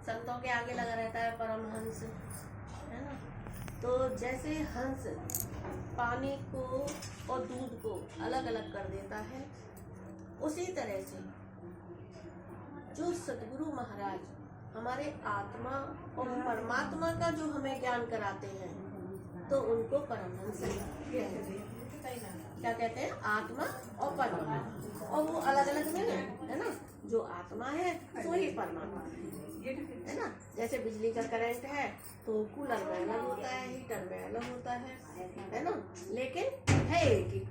संतों के आगे लगा रहता है परमहंस, है ना। तो जैसे हंस पानी को और दूध को अलग अलग कर देता है, उसी तरह से जो सद्गुरु महाराज हमारे आत्मा और परमात्मा का जो हमें ज्ञान कराते हैं, तो उनको परमहंस कहते हैं। क्या कहते हैं? आत्मा और परमात्मा, और वो अलग अलग नहीं है ना। जो आत्मा है तो ही परमात्मा है ना। जैसे बिजली का करंट है तो कूलर में अलग होता है, हीटर में अलग होता है ना, लेकिन है एक ही।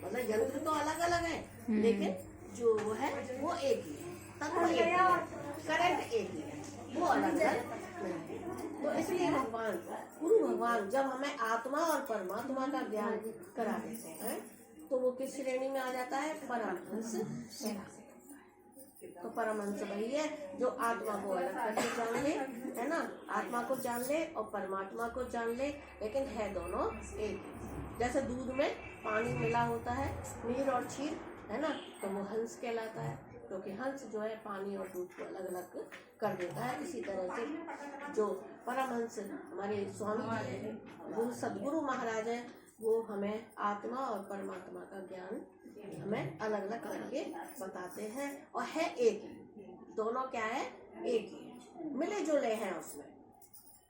मतलब यंत्र तो अलग अलग है, लेकिन जो है वो एक ही है, तत्व एक ही है, करंट एक ही है, वो अलग अलग नहीं है। तो इसलिए भगवान, गुरु भगवान जब हमें आत्मा और परमात्मा का ज्ञान करा देते हैं, तो वो किस श्रेणी में आ जाता है? परमहंस कहलाते हैं। तो परमहंस वही है जो आत्मा को अलग करके जान ले, है ना, आत्मा को जान ले और परमात्मा को जान ले, लेकिन है दोनों एक ही। जैसे दूध में पानी मिला होता है, नीर और क्षीर, है ना, तो वो हंस कहलाता है, क्योंकि हंस जो है पानी और दूध को अलग अलग कर देता है। इसी तरह से जो परमहंस हमारे स्वामी हैं, गुरु सद्गुरु महाराज हैं, वो हमें आत्मा और परमात्मा का ज्ञान हमें अलग अलग करके बताते हैं, और है एक ही। दोनों क्या है? एक ही, मिले जुले हैं, उसमें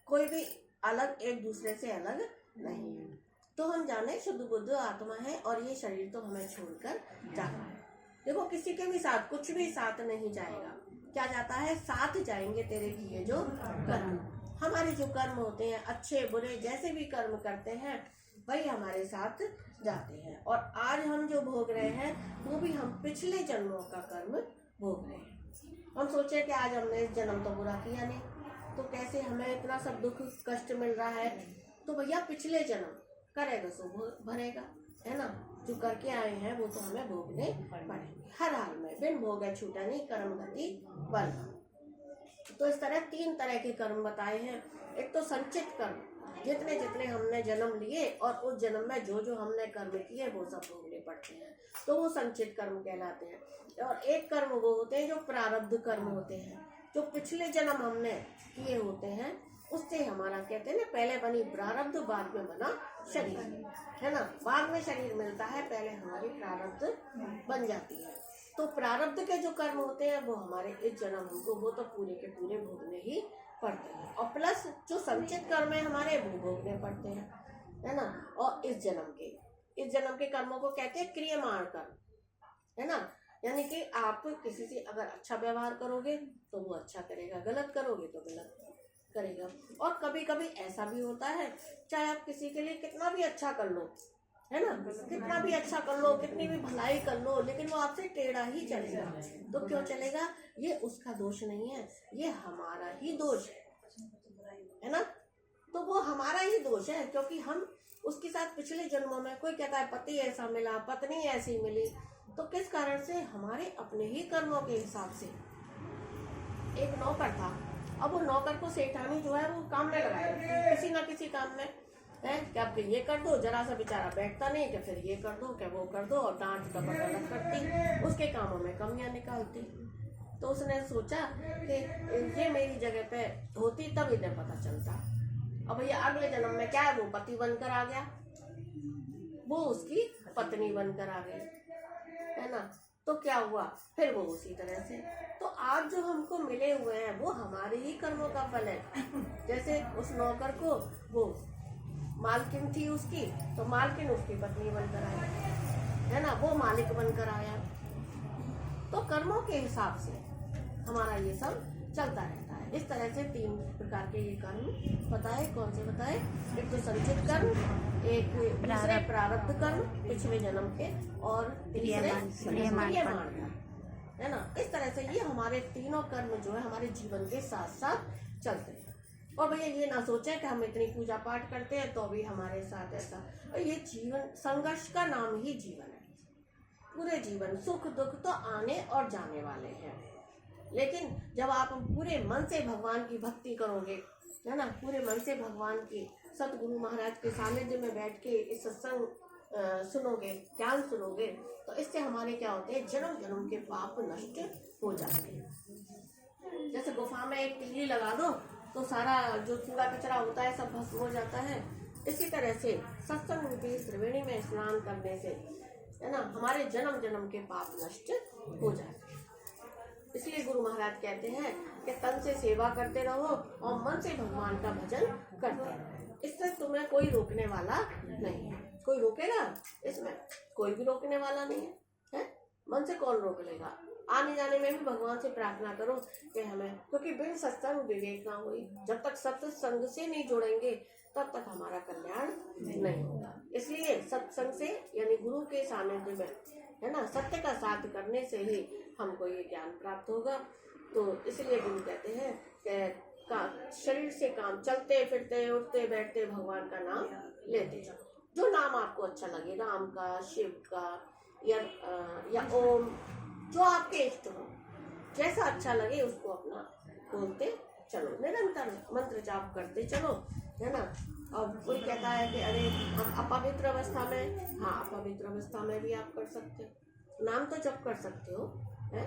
कोई भी अलग एक दूसरे से अलग नहीं है। तो हम जाने शुद्ध बुद्ध आत्मा है, और ये शरीर तो हमें छोड़कर जाना है। देखो किसी के भी साथ कुछ भी साथ नहीं जाएगा, क्या जाता है? साथ जाएंगे तेरे किए जो कर्म। हमारे जो कर्म होते हैं, अच्छे बुरे जैसे भी कर्म करते हैं, वही हमारे साथ जाते हैं। और आज हम जो भोग रहे हैं, वो भी हम पिछले जन्मों का कर्म भोग रहे हैं। हम सोचे कि आज हमने इस जन्म तो बुरा किया नहीं, तो कैसे हमें इतना सब दुख कष्ट मिल रहा है? तो भैया पिछले जन्म करेगा सो भरेगा, है ना। जो करके आए हैं वो तो हमें भोगने पड़ेंगे हर हाल में। बिन भोगे छूटा नहीं कर्म गति बल। तो इस तरह 3 तरह के कर्म बताए हैं। एक तो संचित कर्म, जितने जितने हमने जन्म लिए और उस जन्म में जो जो हमने कर्म किए वो सब भोगने पड़ते हैं, तो वो संचित कर्म कहलाते हैं। और एक कर्म वो होते हैं जो प्रारब्ध कर्म होते हैं, जो पिछले जन्म हमने किए होते हैं, उससे हमारा कहते हैं ना, पहले बनी प्रारब्ध बाद में बना शरीर, है ना। बाद में शरीर मिलता है, पहले हमारी प्रारब्ध बन जाती है। तो प्रारब्ध के जो कर्म होते हैं वो हमारे इस जन्म हमको वो तो पूरे के पूरे भोगने ही पड़ते हैं, और प्लस जो संचित कर्म है हमारे वो भोगने पड़ते हैं, है ना। और इस जन्म के कर्मों को कहते हैं क्रियमाण कर्म, है ना। यानी कि आप किसी से अगर अच्छा व्यवहार करोगे तो वो अच्छा करेगा, गलत करोगे तो गलत करेगा। और कभी कभी ऐसा भी होता है, चाहे आप किसी के लिए कितना भी अच्छा कर लो, है ना, कितना भी अच्छा कर लो, कितनी भी भलाई कर लो, लेकिन वो आपसे टेढ़ा ही चलेगा। तो क्यों चलेगा? ये उसका दोष नहीं है, ये हमारा ही दोष है ना। तो वो हमारा ही दोष है, क्योंकि हम उसके साथ पिछले जन्मों में, कोई कहता है पति ऐसा मिला, पत्नी ऐसी मिली, तो किस कारण से? हमारे अपने ही कर्मों के हिसाब से। एक नौकर था, अब वो नौकर को सेठानी जो है वो काम में लगाया किसी ना किसी काम में, है क्या, आपके ये कर दो, जरा सा बेचारा बैठता नहीं कि फिर ये कर दो, क्या वो कर दो, और डांट डपट अलग करती, उसके कामों में कमियां निकालती। तो उसने सोचा कि ये मेरी जगह पे होती तब इन्हें पता चलता। अब भैया अगले जन्म में क्या है, वो पति बनकर आ गया, वो उसकी पत्नी बनकर आ गई, है ना। तो क्या हुआ? फिर वो उसी तरह से। तो आज जो हमको मिले हुए हैं वो हमारे ही कर्मों का फल है। जैसे उस नौकर को वो मालकिन थी उसकी, तो मालकिन उसकी पत्नी बनकर आई, है ना, वो मालिक बनकर आया। तो कर्मों के हिसाब से हमारा ये सब चलता रहता है। इस तरह से 3 प्रकार के ये कर्म बताए। कौन से बताए? एक तो संचित कर्म, एक दूसरे प्रारब्ध कर्म पिछले जन्म के, और तीसरे क्रियमाण कर्म, है ना। इस तरह से ये हमारे तीनों कर्म जो है हमारे जीवन के साथ साथ चलते हैं। और भैया ये ना सोचे कि हम इतनी पूजा पाठ करते हैं तो भी हमारे साथ ऐसा, और ये जीवन संघर्ष का नाम ही जीवन है। पूरे जीवन सुख दुख तो आने और जाने वाले हैं, लेकिन जब आप पूरे मन से भगवान की भक्ति करोगे, है ना, पूरे मन से भगवान की सतगुरु महाराज के सानिध्य में बैठ के इस सत्संग सुनोगे, ज्ञान सुनोगे, तो इससे हमारे क्या होते हैं, जन्म जन्म के पाप नष्ट हो जाते हैं। जैसे गुफा वहाँ में एक तिल्ली लगा दो तो सारा जो कूड़ा कचरा होता है सब भस्म हो जाता है। इसी तरह से सत्संग रूपी त्रिवेणी में स्नान करने से है ना हमारे जन्म जन्म के पाप नष्ट हो जाते हैं। इसलिए गुरु महाराज कहते हैं कि तन से सेवा करते रहो और मन से भगवान का भजन करते रहो। इससे तुम्हें कोई रोकने वाला नहीं है। कोई रोकेगा इसमें? कोई भी रोकने वाला नहीं है। मन से कौन रोक लेगा? आने जाने में भी भगवान से प्रार्थना करो कि हमें, क्योंकि बिन सत्संग विवेक ना हुई। जब तक सत्संग से नहीं जोड़ेंगे तब तक हमारा कल्याण नहीं होगा। इसलिए सत्संग से यानी गुरु के सानिध्य में है ना सत्य का साथ करने से ही हमको ये ज्ञान प्राप्त होगा। तो इसलिए गुरु कहते हैं कि शरीर से काम, चलते फिरते उठते बैठते भगवान का नाम लेते जाओ। जो नाम आपको अच्छा लगे, राम का, शिव का या ओम, जो आपके इष्ट हो, जैसा अच्छा लगे उसको अपना बोलते चलो, निरंतर मंत्र जाप करते चलो, है ना। और कोई कहता है कि अरे हम अपवित्र अवस्था में, हाँ अपवित्र अवस्था में भी आप कर सकते हो। नाम तो जप कर सकते हो, है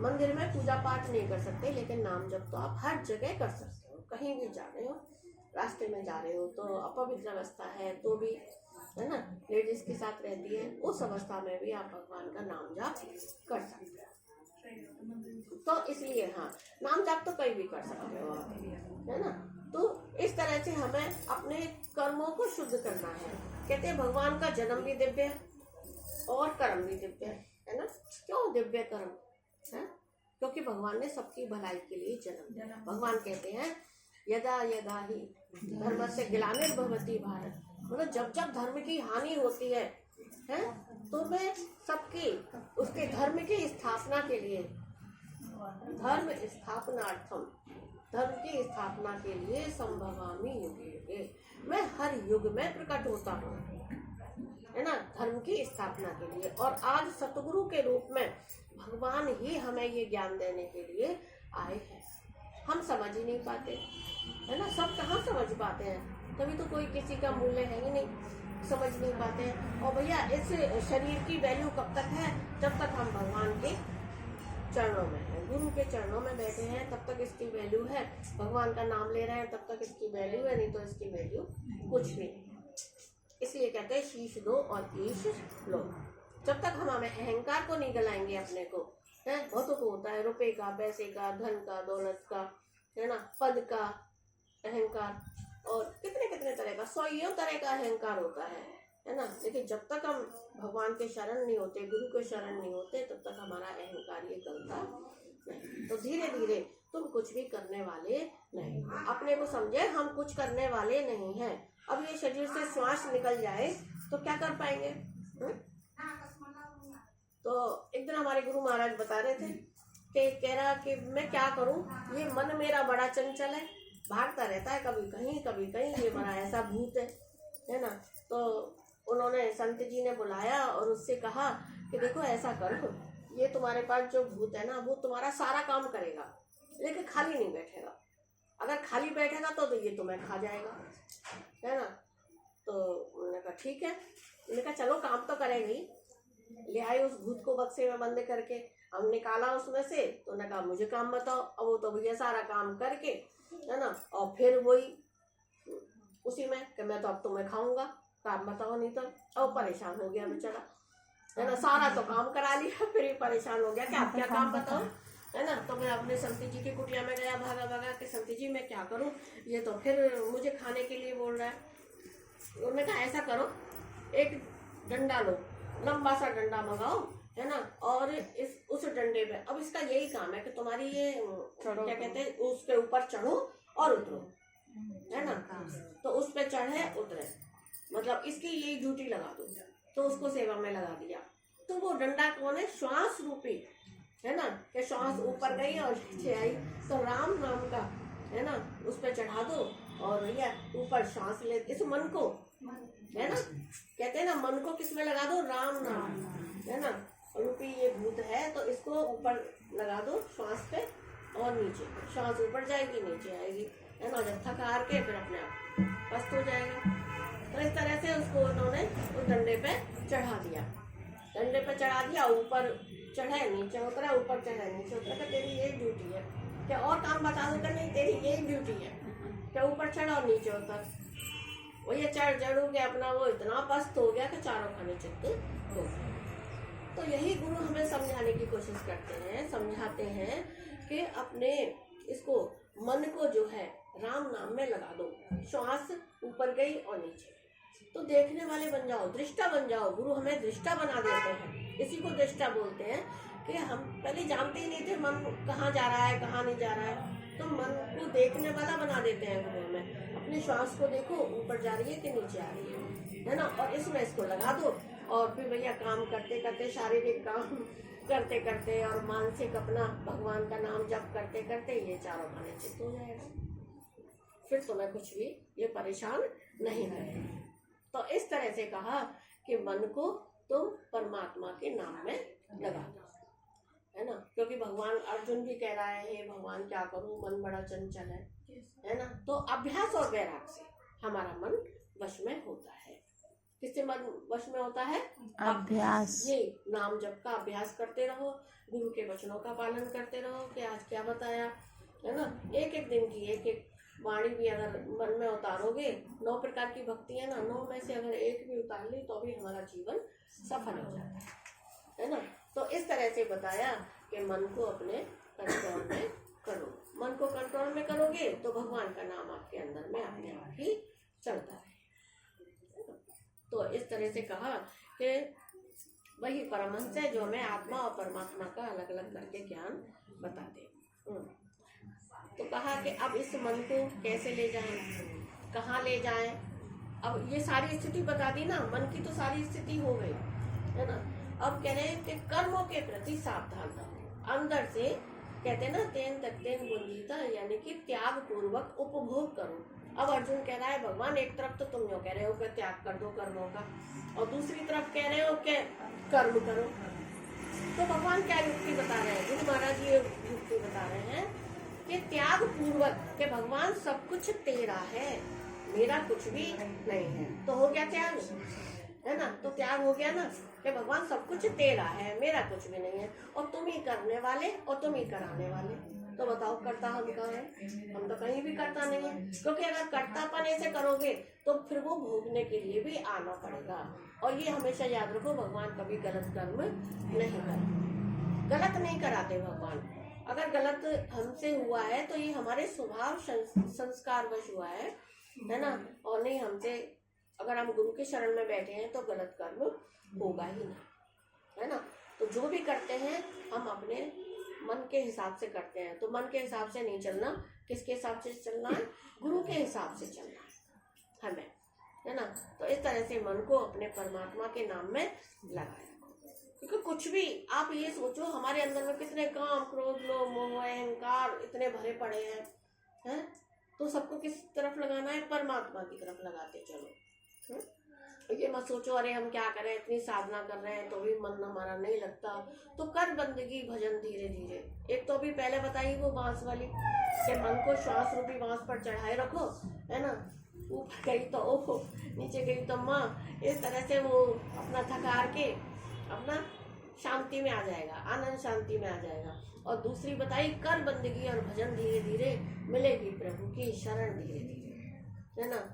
मंदिर में पूजा पाठ नहीं कर सकते, लेकिन नाम जप तो आप हर जगह कर सकते हो। कहीं भी जा रहे हो, रास्ते में जा रहे हो तो अपवित्र अवस्था है तो भी, है ना, लेडीज के साथ रहती है, उस अवस्था में भी आप भगवान का नाम जाप कर सकते हो। तो इसलिए हाँ, नाम जाप तो कहीं भी कर सकते हो आप, है ना। तो इस तरह से हमें अपने कर्मों को शुद्ध करना है। कहते हैं भगवान का जन्म भी दिव्य है और कर्म भी दिव्य है ना। क्यों दिव्य कर्म है? क्योंकि भगवान ने सबकी भलाई के लिए जन्म दिया। भगवान कहते हैं यदा यदा ही धर्मस्य ग्लानिर्भवति भारत, मतलब जब जब धर्म की हानि होती है तो मैं सबकी उसके धर्म की स्थापना के लिए, धर्म स्थापनार्थम, धर्म की स्थापना के लिए संभवामि युगे युगे, मैं हर युग में प्रकट होता हूँ, है ना, धर्म की स्थापना के लिए। और आज सतगुरु के रूप में भगवान ही हमें ये ज्ञान देने के लिए आए हैं। हम समझ ही नहीं पाते, है ना, सब कहाँ समझ पाते हैं। तभी तो कोई किसी का मूल्य है ही नहीं, समझ नहीं पाते हैं। और भैया इस शरीर की वैल्यू कब तक है? जब तक हम भगवान के चरणों में हैं, गुरु के चरणों में बैठे हैं, तब तक इसकी वैल्यू है। भगवान का नाम ले रहे हैं तब तक इसकी वैल्यू है, नहीं तो इसकी वैल्यू कुछ भी नहीं। इसलिए कहते हैं शीश दो और ईश लो। जब तक हम हमें अहंकार को नहीं गलाएंगे अपने को, है, बहुतों को होता है रुपए का, पैसे का, धन का, दौलत का, है ना, पद का अहंकार, और कितने कितने तरह का, 100 तरह का अहंकार होता है ना। लेकिन जब तक हम भगवान के शरण नहीं होते, गुरु के शरण नहीं होते, तब तक हमारा अहंकार ये गलता नहीं। तो धीरे धीरे तुम कुछ भी करने वाले नहीं, अपने को समझे हम कुछ करने वाले नहीं हैं। अब ये शरीर से श्वास निकल जाए तो क्या कर पाएंगे? तो एक दिन हमारे गुरु महाराज बता रहे थे कि कह रहा कि मैं क्या करूं, ये मन मेरा बड़ा चंचल है, भागता रहता है, कभी कहीं, ये बड़ा ऐसा भूत है ना। तो उन्होंने, संत जी ने बुलाया और उससे कहा कि देखो ऐसा करो, ये तुम्हारे पास जो भूत है ना, वो तुम्हारा सारा काम करेगा लेकिन खाली नहीं बैठेगा। अगर खाली बैठेगा तो ये तुम्हें खा जाएगा, है ना। तो उन्होंने कहा ठीक है। उन्होंने कहा चलो काम तो करेगा ही। ले आए उस भूत को बक्से में बंद करके, हम निकाला उसमें से। तो उन्होंने कहा मुझे काम बताओ। अब वो तो भैया सारा काम करके, है ना, और फिर वही उसी में कि मैं तो अब तुम्हें खाऊंगा, काम बताओ नहीं तो। अब परेशान हो गया बेचारा, है ना, सारा तो काम करा लिया, फिर भी परेशान हो गया कि आप क्या काम बताओ, है ना। तो मैं अपने संत जी की कुटिया में गया भागा भागा कि संत जी मैं क्या करूं, ये तो फिर मुझे खाने के लिए बोल रहा है। उन्होंने कहा ऐसा करो, एक डंडा लो, लंबा सा डंडा मंगाओ, है ना, और उस डंडे पे, अब इसका यही काम है कि तुम्हारी ये क्या कहते हैं, उसके ऊपर चढ़ो और उतरो, है ना। तो उस पे चढ़े उतरे, मतलब इसकी यही ड्यूटी लगा दो। तो उसको सेवा में लगा दिया। तो वो डंडा कौन है? श्वास रूपी, है ना, कि श्वास ऊपर गई और नीचे आई, तो राम नाम का, है ना, उस पर चढ़ा दो और भैया ऊपर श्वास ले, इस मन को, है ना, कहते हैं ना, मन को किस में लगा दो? राम नाम, है ना, रूपी ये भूत है, तो इसको ऊपर लगा दो श्वास पे और नीचे, श्वास ऊपर जाएगी नीचे आएगी, है ना। जब थक हार के फिर अपने आप पस्त हो जाएगा। तो इस तरह से उसको उन्होंने उस डंडे पे चढ़ा दिया, डंडे पे चढ़ा दिया, ऊपर चढ़े नीचे उतरा, ऊपर चढ़े नीचे उतरा। तेरी ये ड्यूटी है, क्या और काम बता दो? नहीं, तेरी यही ड्यूटी है क्या ऊपर चढ़ और नीचे उतर। वो ये चढ़ के अपना वो इतना पस्त हो गया कि चारों खाने चित्त हो गए। तो यही गुरु हमें समझाने की कोशिश करते हैं, समझाते हैं कि अपने इसको मन को जो है राम नाम में लगा दो। श्वास ऊपर गई और नीचे, तो देखने वाले बन जाओ, दृष्टा बन जाओ। गुरु हमें दृष्टा बना देते हैं, इसी को दृष्टा बोलते हैं। कि हम पहले जानते ही नहीं थे मन कहाँ जा रहा है कहाँ नहीं जा रहा है, तो मन को देखने वाला बना देते हैं गुरु हमें। अपने श्वास को देखो, ऊपर जा रही है कि नीचे आ रही है ना, और इसमें इसको लगा दो। और फिर भैया काम करते करते, शारीरिक काम करते करते और मानसिक अपना भगवान का नाम जप करते करते ये चारों खाने चित्त हो जाएगा। फिर तुम्हें कुछ भी ये परेशान नहीं करेगा। तो इस तरह से कहा कि मन को तुम परमात्मा के नाम में लगा दो, है ना। क्योंकि भगवान अर्जुन भी कह रहा है, हे भगवान क्या करूं, मन बड़ा चंचल है ना। तो अभ्यास और वैराग से हमारा मन वश में होता है। किससे मन वश में होता है? अभ्यास। ये नाम जप का अभ्यास करते रहो, गुरु के वचनों का पालन करते रहो कि आज क्या बताया, है ना। एक एक दिन की एक एक वाणी भी अगर मन में उतारोगे, 9 प्रकार की भक्ति है ना, 9 में से अगर एक भी उतार ली तो भी हमारा जीवन सफल हो जाता है ना। तो इस तरह से बताया कि मन को अपने कंट्रोल में करो। मन को कंट्रोल में करोगे तो भगवान का नाम आपके अंदर में अपने आप ही चलता है। तो इस तरह से कहा कि वही परमहंस है जो हमें आत्मा और परमात्मा का अलग अलग करके ज्ञान बताते। तो कहा कि अब इस मन को कैसे ले जाएं, कहाँ ले जाएं। अब ये सारी स्थिति बता दी ना, मन की तो सारी स्थिति हो गई, है ना। अब कह रहे हैं कि कर्मों के प्रति सावधान रहो। अंदर से कहते हैं ना, तेन तक तेन गुंजीता, यानी कि त्याग पूर्वक उपभोग करो। अब अर्जुन कह रहा है भगवान, एक तरफ तो तुम यो कह रहे हो कि त्याग कर दो कर्मों का, और दूसरी तरफ कह रहे हो कि कर्म करो। तो भगवान क्या युक्ति बता रहे हैं? गुरु महाराज ये युक्ति बता रहे हैं कि त्याग पूर्वक, कि भगवान सब कुछ तेरा है, मेरा कुछ भी नहीं है। तो हो गया त्याग, है ना। तो त्याग हो गया ना कि भगवान सब कुछ तेरा है, मेरा कुछ भी नहीं है, और तुम ही करने वाले और तुम ही कराने वाले। तो बताओ करता हम कहाँ है? हम तो कहीं भी करता नहीं है। क्योंकि अगर कर्तापन ऐसे करोगे तो फिर वो भोगने के लिए भी आना पड़ेगा। और ये हमेशा याद रखो, भगवान कभी गलत कर्म नहीं करते, गलत नहीं कराते भगवान। अगर गलत हमसे हुआ है तो ये हमारे स्वभाव संस्कारवश हुआ है ना। और नहीं, हमसे अगर हम गुरु के शरण में बैठे हैं तो गलत कर्म होगा ही नहीं, है ना। तो जो भी करते हैं हम अपने मन के हिसाब से करते हैं। तो मन के हिसाब से नहीं चलना, किसके हिसाब से चलना है? गुरु के हिसाब से चलना है हमें, है ना। तो इस तरह से मन को अपने परमात्मा के नाम में लगाया। क्योंकि कुछ भी आप ये सोचो, हमारे अंदर में कितने काम, क्रोध, लोभ, मोह, अहंकार इतने भरे पड़े हैं। तो सबको किस तरफ लगाना है? परमात्मा की तरफ लगाते चलो। ये मत सोचो अरे हम क्या करें, इतनी साधना कर रहे हैं तो भी मन हमारा नहीं लगता। तो कर बंदगी भजन धीरे धीरे। एक तो अभी पहले बताई वो बांस वाली, कि मन को श्वास रूपी बांस पर चढ़ाए रखो, है ना। ऊपर गई तो ओहो, नीचे गई तो माँ। इस तरह से वो अपना थकार के अपना शांति में आ जाएगा, आनंद शांति में आ जाएगा। और दूसरी बताई, कर बंदगी और भजन धीरे धीरे, मिलेगी प्रभु की शरण धीरे धीरे, है ना।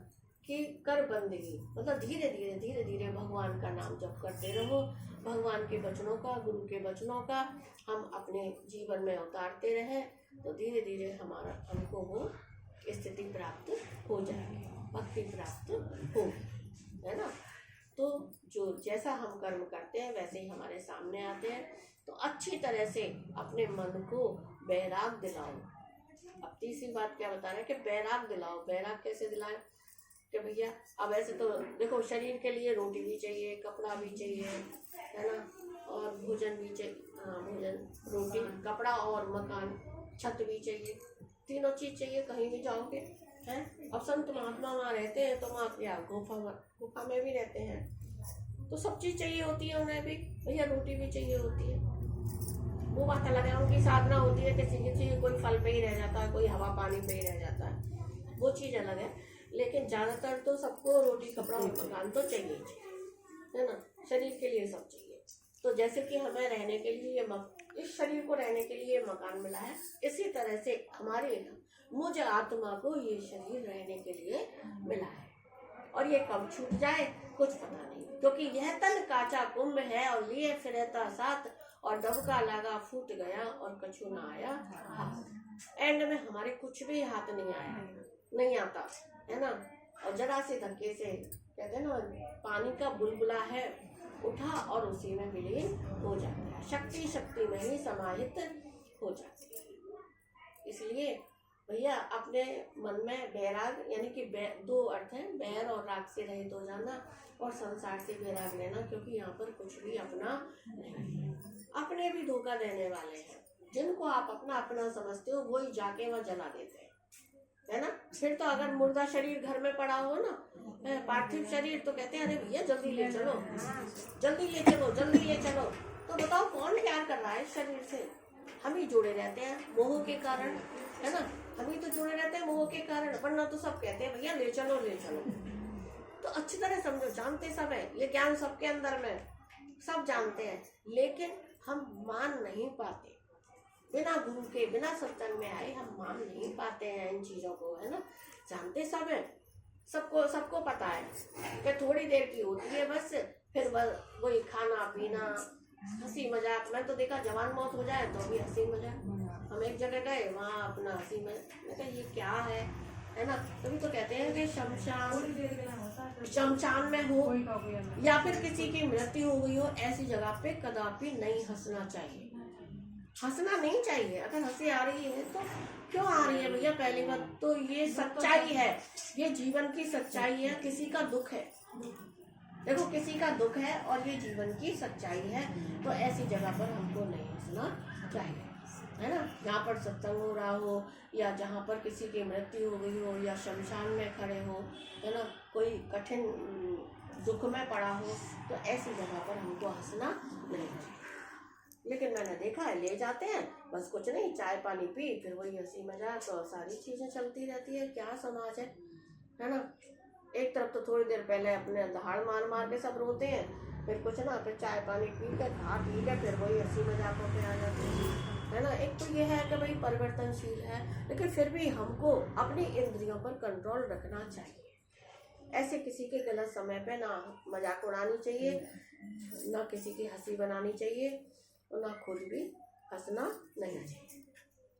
कि कर बंदगी मतलब धीरे धीरे भगवान का नाम जप करते रहो। भगवान के वचनों का, गुरु के वचनों का हम अपने जीवन में उतारते रहें तो धीरे धीरे हमको वो स्थिति प्राप्त हो जाएगी, भक्ति प्राप्त होगी, है ना। तो जो जैसा हम कर्म करते हैं वैसे ही हमारे सामने आते हैं। तो अच्छी तरह से अपने मन को बैराग दिलाओ। अब तीसरी बात क्या बता रहे हैं कि बैराग दिलाओ। बैराग कैसे दिलाएं? कि भैया अब ऐसे तो देखो, शरीर के लिए रोटी भी चाहिए, कपड़ा भी चाहिए, है ना, और भोजन भी चाहिए। भोजन, रोटी, कपड़ा और मकान, छत भी चाहिए। तीनों चीज चाहिए कहीं भी जाओगे, हैं। अब संत महात्मा वहाँ रहते हैं तो वहाँ क्या गुफा में भी रहते हैं, तो सब चीज चाहिए होती है उन्हें भी। भैया रोटी भी चाहिए होती है, वो बात अलग है। उनकी साधना होती है, किसी कोई फल पे ही रह जाता है, कोई हवा पानी पे ही रह जाता है, वो चीज अलग है। लेकिन ज्यादातर तो सबको रोटी, कपड़ा और मकान तो चाहिए, है ना। शरीर के लिए सब चाहिए। तो जैसे कि हमें रहने के लिए इस शरीर को रहने के लिए मकान मिला है, इसी तरह से हमारे मुझ आत्मा को ये शरीर रहने के लिए मिला है। और ये कब छूट जाए कुछ पता नहीं, क्योंकि यह तन काचा कुंभ है और लिए फिरता साथ, और डबका लगा फूट गया और कछु ना आया हाथ। एंड में हमारे कुछ भी हाथ नहीं आया, नहीं आता है ना। और जरा से धक्के से कहते हैं ना, पानी का बुलबुला है उठा और उसी में विलीन हो जाता है, शक्ति शक्ति में ही समाहित हो जाती है। इसलिए भैया अपने मन में बैराग, यानी कि दो अर्थ है, बैर और राग से रहित हो जाना और संसार से बैराग लेना, क्योंकि यहाँ पर कुछ भी अपना नहीं है। अपने भी धोखा देने वाले हैं, जिनको आप अपना अपना समझते हो वही जाके वहाँ जला देते हैं, है ना। फिर तो अगर मुर्दा शरीर घर में पड़ा हो ना, पार्थिव शरीर, तो कहते हैं अरे भैया जल्दी ले चलो, जल्दी ले चलो, जल्दी ले चलो। तो बताओ कौन प्यार कर रहा है इस शरीर से? हम ही जुड़े रहते हैं मोह के कारण, है ना। हम ही तो जुड़े रहते हैं मोह के कारण, वरना तो सब कहते हैं भैया ले चलो ले चलो। तो अच्छी तरह समझो, जानते सब है, ये ज्ञान सबके अंदर में, सब जानते हैं, लेकिन हम मान नहीं पाते। बिना गुरु के, बिना सत्संग में आए हम मान नहीं पाते हैं इन चीजों को, है ना। जानते सब है, सबको पता है कि थोड़ी देर की होती है बस, फिर वही खाना पीना, हंसी मजाक। मैं तो देखा जवान मौत हो जाए तो भी हंसी मजाक। हम एक जगह गए, वहाँ अपना हंसी मजाक, ये क्या है ना। तभी तो कहते हैं कि शमशान में हो या फिर किसी की मृत्यु हो गई हो, ऐसी जगह पे कदापि नहीं हंसना चाहिए, हंसना नहीं चाहिए। अगर हंसी आ रही है तो क्यों आ रही है भैया? पहली बात तो ये सच्चाई है, ये जीवन की सच्चाई है, किसी का दुख है, देखो किसी का दुख है और ये जीवन की सच्चाई है। तो ऐसी जगह पर हमको नहीं हंसना चाहिए, है ना। जहाँ पर सत्संग हो रहा हो, या जहाँ पर किसी की मृत्यु हो गई हो, या शमशान में खड़े हो, है ना, कोई कठिन दुख में पड़ा हो, तो ऐसी जगह पर हमको हंसना नहीं चाहिए। लेकिन मैंने देखा है ले जाते हैं, बस कुछ नहीं, चाय पानी पी, फिर वही हंसी मजाक और सारी चीजें चलती रहती है। क्या समाज है ना। एक तरफ तो थोड़ी देर पहले अपने दहाड़ मार मार के सब रोते हैं, फिर कुछ ना, फिर चाय पानी पी कर खा पी कर फिर वही हंसी मजाक होकर आ जाते हैं, है ना। एक तो ये है कि भाई परिवर्तनशील है, लेकिन फिर भी हमको अपनी इंद्रियों पर कंट्रोल रखना चाहिए। ऐसे किसी के गलत समय पे ना मजाक उड़ानी चाहिए, ना किसी की हंसी बनानी चाहिए, और ना खुद भी हंसना नहीं चाहिए,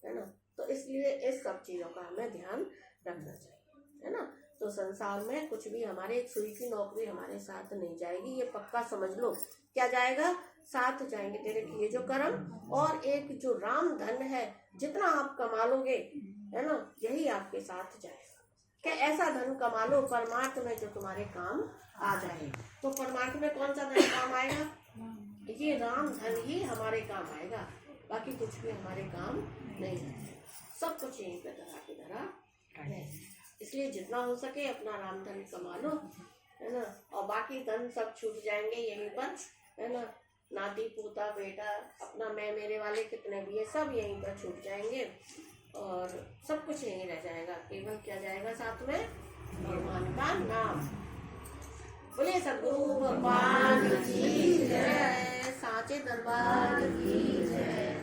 है ना। तो इसलिए इस सब चीज़ों का हमें ध्यान रखना चाहिए, है ना। तो संसार में कुछ भी, हमारे एक सुई की नौकरी हमारे साथ नहीं जाएगी, ये पक्का समझ लो। क्या जाएगा? साथ जाएंगे तेरे किए जो कर्म, और एक जो राम धन है, जितना आप कमा लोगे, है ना, यही आपके साथ जाएगा। कि ऐसा धन कमा लो परमार्थ में जो तुम्हारे काम आ जाए। तो परमार्थ में कौन सा धन काम आएगा? ये राम धन ही हमारे काम आएगा, बाकी कुछ भी हमारे काम नहीं है। सब कुछ यहीं पे धरा की धरा है। इसलिए जितना हो सके अपना राम धन कमा लो, है ना, और बाकी धन सब छूट जाएंगे यहीं पर, है ना। नाती पोता बेटा अपना मैं मेरे वाले कितने भी है, सब यहीं पर छूट जाएंगे और सब कुछ यहीं रह जाएगा। केवल क्या जाएगा साथ में? भगवान का नाम। बोले सद्गुरु भगवान की जय, साचे दरबार की जय।